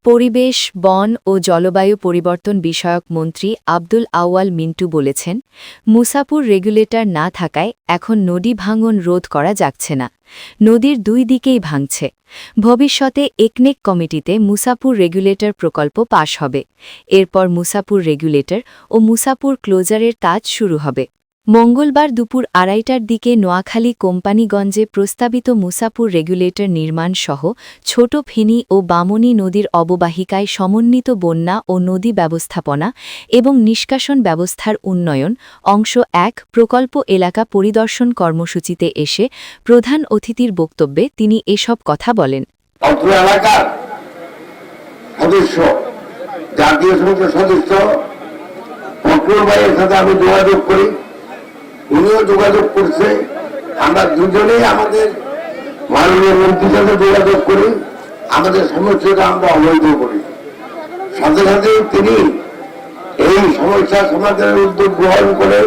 পরিবেশ, বন ও জলবায়ু পরিবর্তন বিষয়ক মন্ত্রী আব্দুল আউয়াল মিন্টু বলেছেন, মুসাপুর রেগুলেটর না থাকায় এখন নদী ভাঙন রোধ করা যাচ্ছে না। নদীর দুই দিকেই ভাঙছে। ভবিষ্যতে একনেক কমিটিতে মুসাপুর রেগুলেটর প্রকল্প পাশ হবে। এরপর মুসাপুর রেগুলেটর ও মুসাপুর ক্লোজারের কাজ শুরু হবে। মঙ্গলবার দুপুর ২:৩০টার দিকে নোয়াখালী কোম্পানিগঞ্জে প্রস্তাবিত মুসাপুর রেগুলেটর নির্মাণ সহ ছোট ফেনী ও বামনী নদীর অববাহিকায় সমন্বিত বন্যা ও নদী ব্যবস্থাপনা এবং নিষ্কাশন ব্যবস্থার উন্নয়ন অংশ ১ প্রকল্প এলাকা পরিদর্শন কর্মসূচিতে এসে প্রধান অতিথির বক্তব্যে তিনি এসব কথা বলেন। অত্র এলাকার সদস্য, জাতীয় সংসদ সদস্য ফখরুল ভাইয়ের সাথে আমি যোগাযোগ করি, উনিও যোগাযোগ করছে। আমরা দুজনেই আমাদের মাননীয় মন্ত্রীর সাথে যোগাযোগ করি, আমাদের সমস্যাটা আমরা অবহিত করি। সাথে সাথে তিনি এই সমস্যা সমাধানের উদ্যোগ গ্রহণ করেন।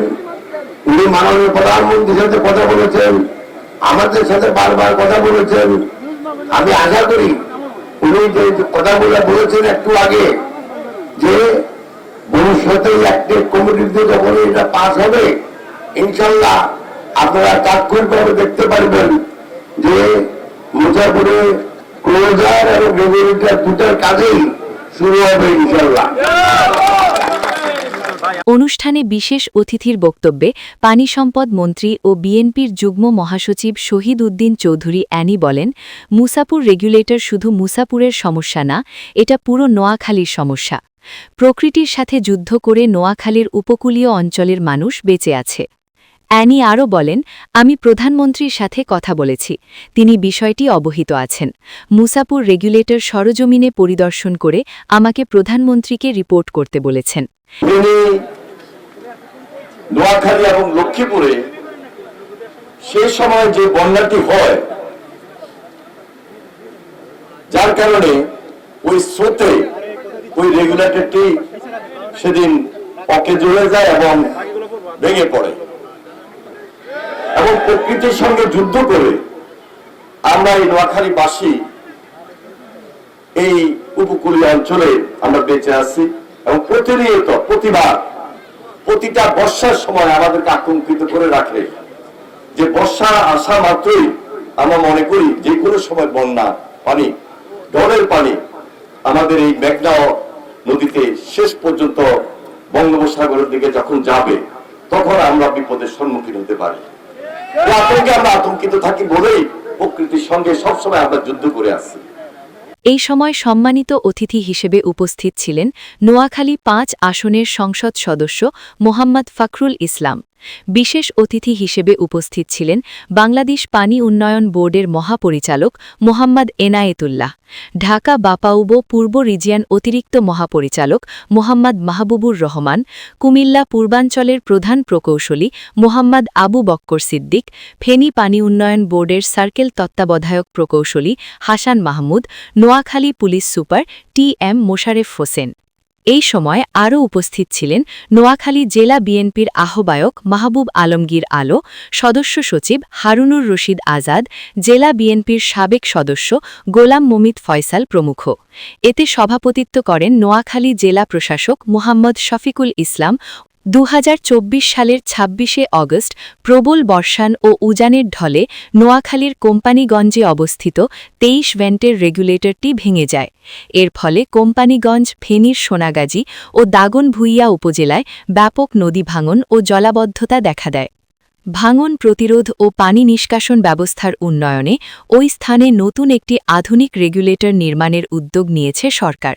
উনি মাননীয় প্রধানমন্ত্রীর সাথে কথা বলেছেন, আমাদের সাথে বারবার কথা বলেছেন। আমি আশা করি উনি যে কথাগুলো বলেছেন একটু আগে, যে ভবিষ্যতে একটি কমিটিতে যখন এটা পাস হবে, ইনশাল্লাহ আপনারা তাৎক্ষণিকভাবে দেখতে পারবেন যে মুসাপুরে ক্লোজার এবং রেগুলেটর দুটার কাজেই শুরু হবে ইনশাল্লাহ। অনুষ্ঠানে বিশেষ অতিথির বক্তব্যে পানি সম্পদ মন্ত্রী ও বিএনপির যুগ্ম মহাসচিব শহীদ উদ্দিন চৌধুরী অ্যানি বলেন, মুসাপুর রেগুলেটর শুধু মুসাপুরের সমস্যা না, এটা পুরো নোয়াখালীর সমস্যা। প্রকৃতির সাথে যুদ্ধ করে নোয়াখালীর উপকূলীয় অঞ্চলের মানুষ বেঁচে আছে। অ্যানি আরও বলেন, আমি প্রধানমন্ত্রীর সাথে কথা বলেছি, তিনি বিষয়টি অবহিত আছেন। মুসাপুর রেগুলেটর সরজমিনে পরিদর্শন করে আমাকে প্রধানমন্ত্রীকে রিপোর্ট করতে বলেছেন। নোয়াখালী এবং লক্ষ্মীপুরে সেই সময় যে বন্যাটি হয়, যার কারণে ওই স্রোতে ওই রেগুলেটরটি সেদিন পকেট জ্বলে যায় এবং ভেঙে পড়ে, এবং প্রকৃতির সঙ্গে যুদ্ধ করে আমরা এই নোয়াখালীবাসী এই উপকূলীয় অঞ্চলে আমরা বেঁচে আছি। এবং প্রতিনিয়ত প্রতিটা বর্ষার সময় আমাদেরকে আতঙ্কিত করে রাখে, যে বর্ষা আসা মাত্রই আমরা মনে করি যে কোনো সময় বন্যা পানি, ঢলের পানি আমাদের এই মেঘনা নদীতে শেষ পর্যন্ত বঙ্গোপসাগরের দিকে যখন যাবে, তখন আমরা বিপদের সম্মুখীন হতে পারি। আতঙ্কে আমরা আতঙ্কিত থাকি বলেই প্রকৃতির সঙ্গে সবসময় আমরা যুদ্ধ করে আসছি। এই সময় সম্মানিত অতিথি হিসেবে উপস্থিত ছিলেন নোয়াখালী ৫ আসনের সংসদ সদস্য মোহাম্মদ ফখরুল ইসলাম। বিশেষ অতিথি হিসেবে উপস্থিত ছিলেন বাংলাদেশ পানি উন্নয়ন বোর্ডের মহাপরিচালক মোহাম্মদ এনায়েতুল্লাহ, ঢাকা বাপাউব পূর্ব রিজিয়ন অতিরিক্ত মহাপরিচালক মোহাম্মদ মাহবুবুর রহমান, কুমিল্লা পূর্বাঞ্চলের প্রধান প্রকৌশলী মোহাম্মদ আবু বক্কর সিদ্দিক, ফেনী পানি উন্নয়ন বোর্ডের সার্কেল তত্ত্বাবধায়ক প্রকৌশলী Hasan Mahmud, Noakhali police super TM. Mosharraf Hossain. এই সময় আরও উপস্থিত ছিলেন নোয়াখালী জেলা বিএনপির আহ্বায়ক মাহবুব আলমগীর আলো, সদস্য সচিব হারুনুর রশিদ আজাদ, জেলা বিএনপির সাবেক সদস্য গোলাম মমিত ফয়সাল প্রমুখ। এতে সভাপতিত্ব করেন নোয়াখালী জেলা প্রশাসক মোহাম্মদ শফিকুল ইসলাম। ২০২৪ সালের ২৬শে অগস্ট প্রবল বর্ষণ ও উজানের ঢলে নোয়াখালীর কোম্পানিগঞ্জে অবস্থিত ২৩ ভেন্টের রেগুলেটরটি ভেঙে যায়। এর ফলে কোম্পানিগঞ্জ, ফেনীর সোনাগাজী ও দাগনভূঞা উপজেলায় ব্যাপক নদী ভাঙন ও জলাবদ্ধতা দেখা দেয়। ভাঙন প্রতিরোধ ও পানি নিষ্কাশন ব্যবস্থার উন্নয়নে ওই স্থানে নতুন একটি আধুনিক রেগুলেটর নির্মাণের উদ্যোগ নিয়েছে সরকার।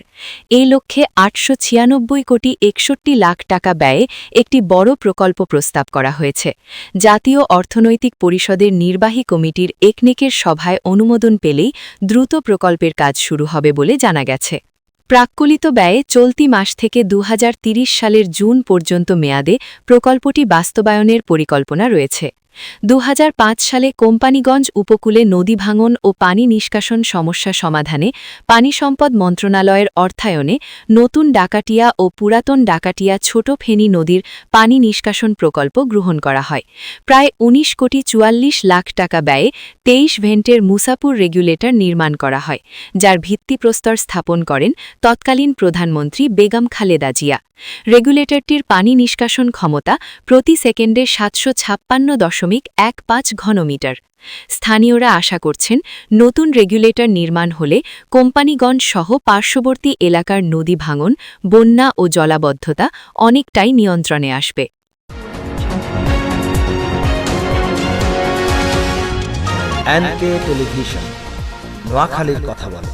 এই লক্ষ্যে ৮৯৬ কোটি ৬১ লাখ টাকা ব্যয়ে একটি বড় প্রকল্প প্রস্তাব করা হয়েছে। জাতীয় অর্থনৈতিক পরিষদের নির্বাহী কমিটির একনেকের সভায় অনুমোদন পেলেই দ্রুত প্রকল্পের কাজ শুরু হবে বলে জানা গেছে। প্রাক্কলিত ব্যয়ে চলতি মাস থেকে ২০৩০ সালের জুন পর্যন্ত মেয়াদে প্রকল্পটি বাস্তবায়নের পরিকল্পনা রয়েছে। 2005 সালে কোম্পানীগঞ্জ উপকূলে নদী ভাঙন ও পানি নিষ্কাশন সমস্যা সমাধানে পানি সম্পদ মন্ত্রণালয়ের অর্থায়নে নতুন ডাকাটিয়া ও পুরাতন ডাকাটিয়া ছোট ফেনী নদীর পানি নিষ্কাশন প্রকল্প গ্রহণ করা হয়। প্রায় 19,44,00,000 টাকা ব্যয়ে 23 ভেন্টের মুসাপুর রেগুলেটর নির্মাণ করা হয়, যার ভিত্তিপ্রস্তর স্থাপন করেন তৎকালীন প্রধানমন্ত্রী বেগম খালেদা জিয়া। রেগুলেটরটির পানি নিষ্কাশন ক্ষমতা প্রতি সেকেন্ডে 756.15 ঘনমিটার। স্থানীয়রা আশা করছেন নতুন রেগুলেটর নির্মাণ হলে কোম্পানীগঞ্জ সহ পার্শ্ববর্তী এলাকার নদী ভাঙন, বন্যা ও জলাবদ্ধতা অনেকটাই নিয়ন্ত্রণে আসবে। NK টেলিভিশন, নোয়াখালীর কথা বলে।